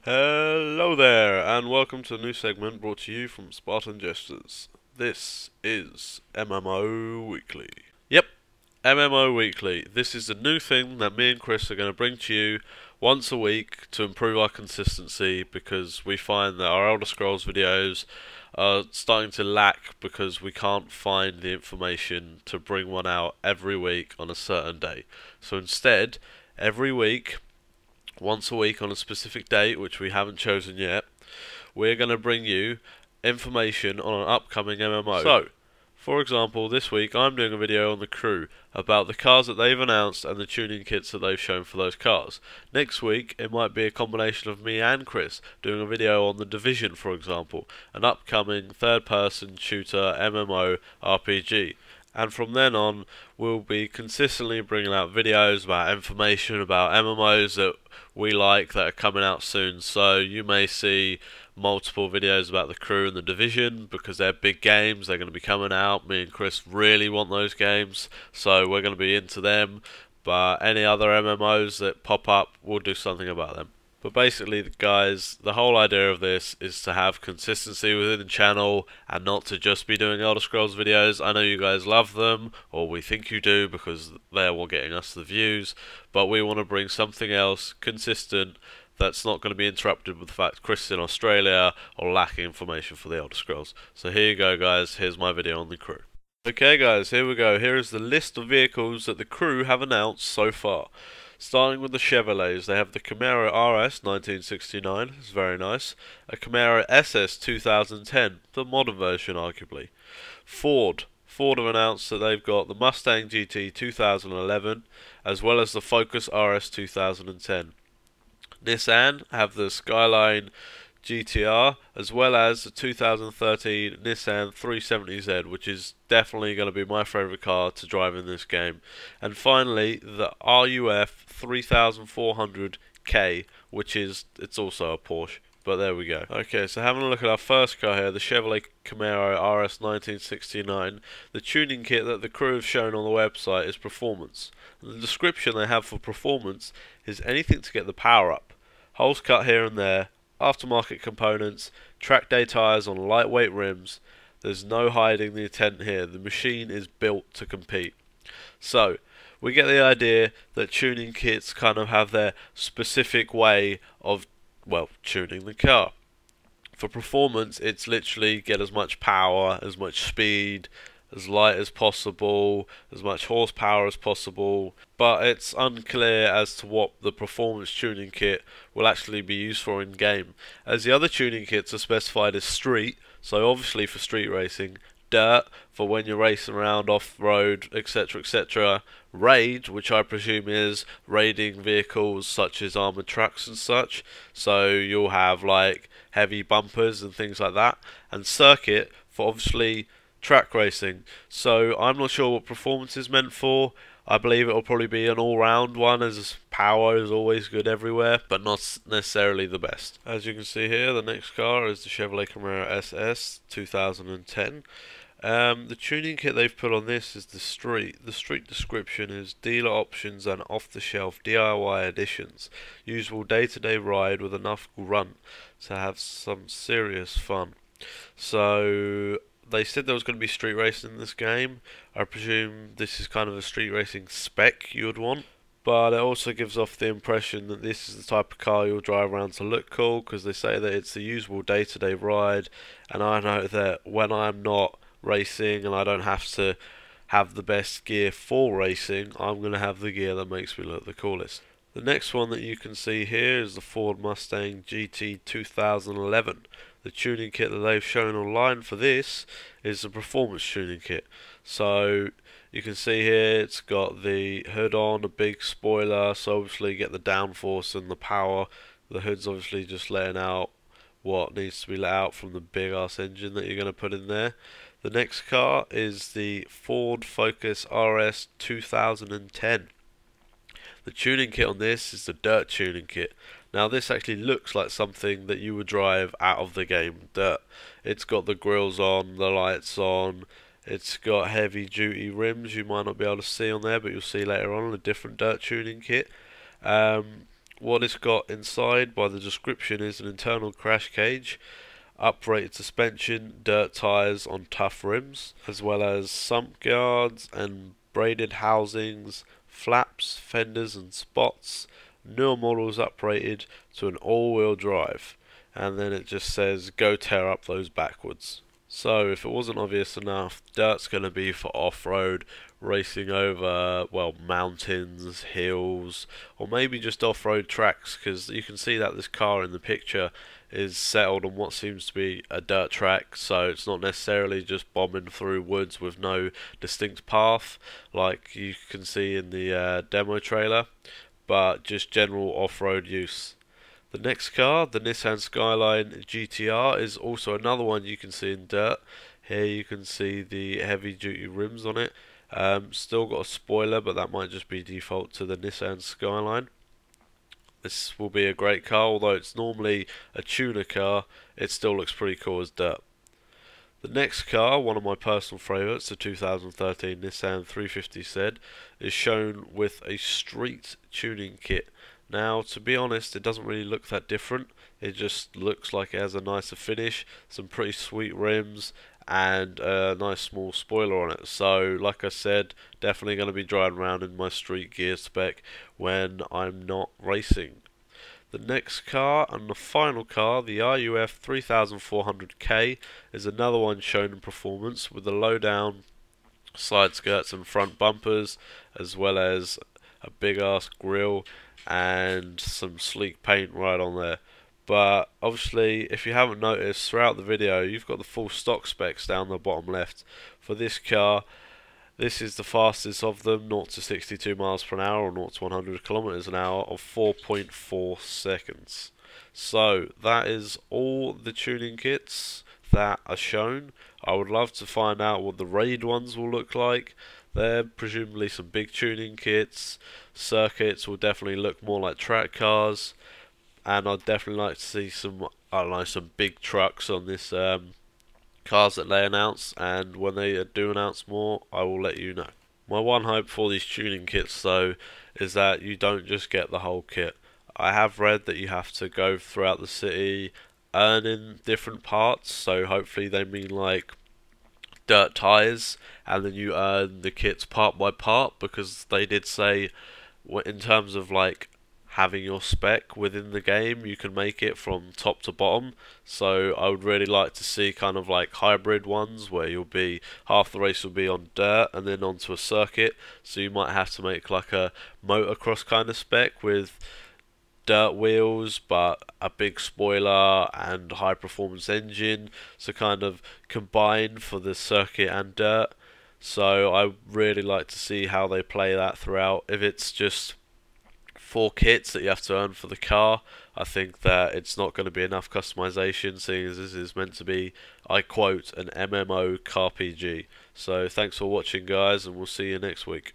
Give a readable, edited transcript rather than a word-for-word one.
Hello there, and welcome to a new segment brought to you from Spartan Jesters. This is MMO Weekly. Yep, MMO Weekly. This is a new thing that me and Chris are going to bring to you once a week to improve our consistency, because we find that our Elder Scrolls videos are starting to lack because we can't find the information to bring one out every week on a certain day. So instead, every week, once a week on a specific date, which we haven't chosen yet, we're going to bring you information on an upcoming MMO. So, for example, this week I'm doing a video on the Crew about the cars that they've announced and the tuning kits that they've shown for those cars. Next week it might be a combination of me and Chris doing a video on the Division, for example, an upcoming third-person shooter MMO RPG. And from then on, we'll be consistently bringing out videos about information about MMOs that we like that are coming out soon. So you may see multiple videos about the Crew and the Division because they're big games. They're going to be coming out. Me and Chris really want those games, so we're going to be into them. But any other MMOs that pop up, we'll do something about them. But basically, guys, the whole idea of this is to have consistency within the channel and not to just be doing Elder Scrolls videos. I know you guys love them, or we think you do, because they're what getting us the views, but we want to bring something else consistent that's not going to be interrupted with the fact Chris is in Australia or lacking information for the Elder Scrolls. So here you go, guys, here's my video on the Crew. Okay guys, here we go. Here is the list of vehicles that the Crew have announced so far. Starting with the Chevrolets, they have the Camaro RS 1969, it's very nice. A Camaro SS 2010, the modern version arguably. Ford have announced that they've got the Mustang GT 2011, as well as the Focus RS 2010. Nissan have the SKYLINE GTR, as well as the 2013 Nissan 370Z, which is definitely going to be my favourite car to drive in this game. And finally, the RUF 3400K, which is, it's also a Porsche, but there we go. Okay, so having a look at our first car here, the Chevrolet Camaro RS 1969, the tuning kit that the Crew have shown on the website is Performance. And the description they have for Performance is anything to get the power up. Holes cut here and there, aftermarket components, track day tyres on lightweight rims. There's no hiding the intent here. The machine is built to compete. So, we get the idea that tuning kits kind of have their specific way of, well, tuning the car. For Performance, it's literally get as much power, as much speed, as light as possible, as much horsepower as possible, but it's unclear as to what the Performance tuning kit will actually be used for in game, as the other tuning kits are specified as street, so obviously for street racing, dirt for when you're racing around off-road, etc, etc, raid, which I presume is raiding vehicles such as armoured trucks and such, so you'll have like heavy bumpers and things like that, and circuit for obviously track racing. So I'm not sure what Performance is meant for. I believe it will probably be an all-round one, as power is always good everywhere, but not necessarily the best. As you can see here, the next car is the Chevrolet Camaro SS 2010. The tuning kit they've put on this is the street. The street description is dealer options and off-the-shelf DIY additions. Usable day-to-day ride with enough grunt to have some serious fun. So they said there was going to be street racing in this game. I presume this is kind of a street racing spec you would want. But it also gives off the impression that this is the type of car you'll drive around to look cool, because they say that it's a usable day-to-day ride. And I know that when I'm not racing and I don't have to have the best gear for racing, I'm going to have the gear that makes me look the coolest. The next one that you can see here is the Ford Mustang GT 2011. The tuning kit that they've shown online for this is the Performance tuning kit. So you can see here it's got the hood on, a big spoiler, so obviously you get the downforce and the power. The hood's obviously just letting out what needs to be let out from the big ass engine that you're going to put in there. The next car is the Ford Focus RS 2010. The tuning kit on this is the Dirt tuning kit. Now this actually looks like something that you would drive out of the game Dirt. It's got the grills on, the lights on, it's got heavy duty rims you might not be able to see on there, but you'll see later on a different Dirt tuning kit. What it's got inside by the description is an internal crash cage, uprated suspension, dirt tyres on tough rims, as well as sump guards and braided housings, flaps, fenders and spots. Newer models uprated to an all-wheel drive, and then it just says go tear up those backwards. So if it wasn't obvious enough, dirt's going to be for off-road, racing over, well, mountains, hills, or maybe just off-road tracks, because you can see that this car in the picture is settled on what seems to be a dirt track, so it's not necessarily just bombing through woods with no distinct path like you can see in the demo trailer, but just general off-road use. The next car, the Nissan SKYLINE GTR, is also another one you can see in dirt. Here you can see the heavy duty rims on it. Still got a spoiler, but that might just be default to the Nissan SKYLINE. This will be a great car, although it's normally a tuner car, it still looks pretty cool as dirt. The next car, one of my personal favourites, the 2013 Nissan 350Z, is shown with a street tuning kit. Now, to be honest, it doesn't really look that different. It just looks like it has a nicer finish, some pretty sweet rims, and a nice small spoiler on it. So, like I said, definitely going to be driving around in my street gear spec when I'm not racing. The next car, and the final car, the RUF 3400K, is another one shown in performance with the low down side skirts and front bumpers, as well as a big ass grille and some sleek paint right on there. But obviously, if you haven't noticed throughout the video, you've got the full stock specs down the bottom left for this car. This is the fastest of them, 0 to 62 miles per hour or 0 to 100 kilometers an hour of 4.4 seconds. So that is all the tuning kits that are shown. I would love to find out what the raid ones will look like. They're presumably some big tuning kits. Circuits will definitely look more like track cars, and I'd definitely like to see some, I don't know, some big trucks on this cars that they announce, and when they do announce more, I will let you know. My one hope for these tuning kits though is that you don't just get the whole kit. I have read that you have to go throughout the city earning different parts, so hopefully they mean like dirt tyres, and then you earn the kits part by part, because they did say in terms of like having your spec within the game, you can make it from top to bottom. So I would really like to see kind of like hybrid ones where you'll be, half the race will be on dirt and then onto a circuit, so you might have to make like a motocross kind of spec with dirt wheels but a big spoiler and high performance engine, so kind of combine for the circuit and dirt. So I really like to see how they play that throughout. If it's just 4 kits that you have to earn for the car, I think that it's not going to be enough customization, seeing as this is meant to be, I quote, an MMO car PG. So thanks for watching guys, and we'll see you next week.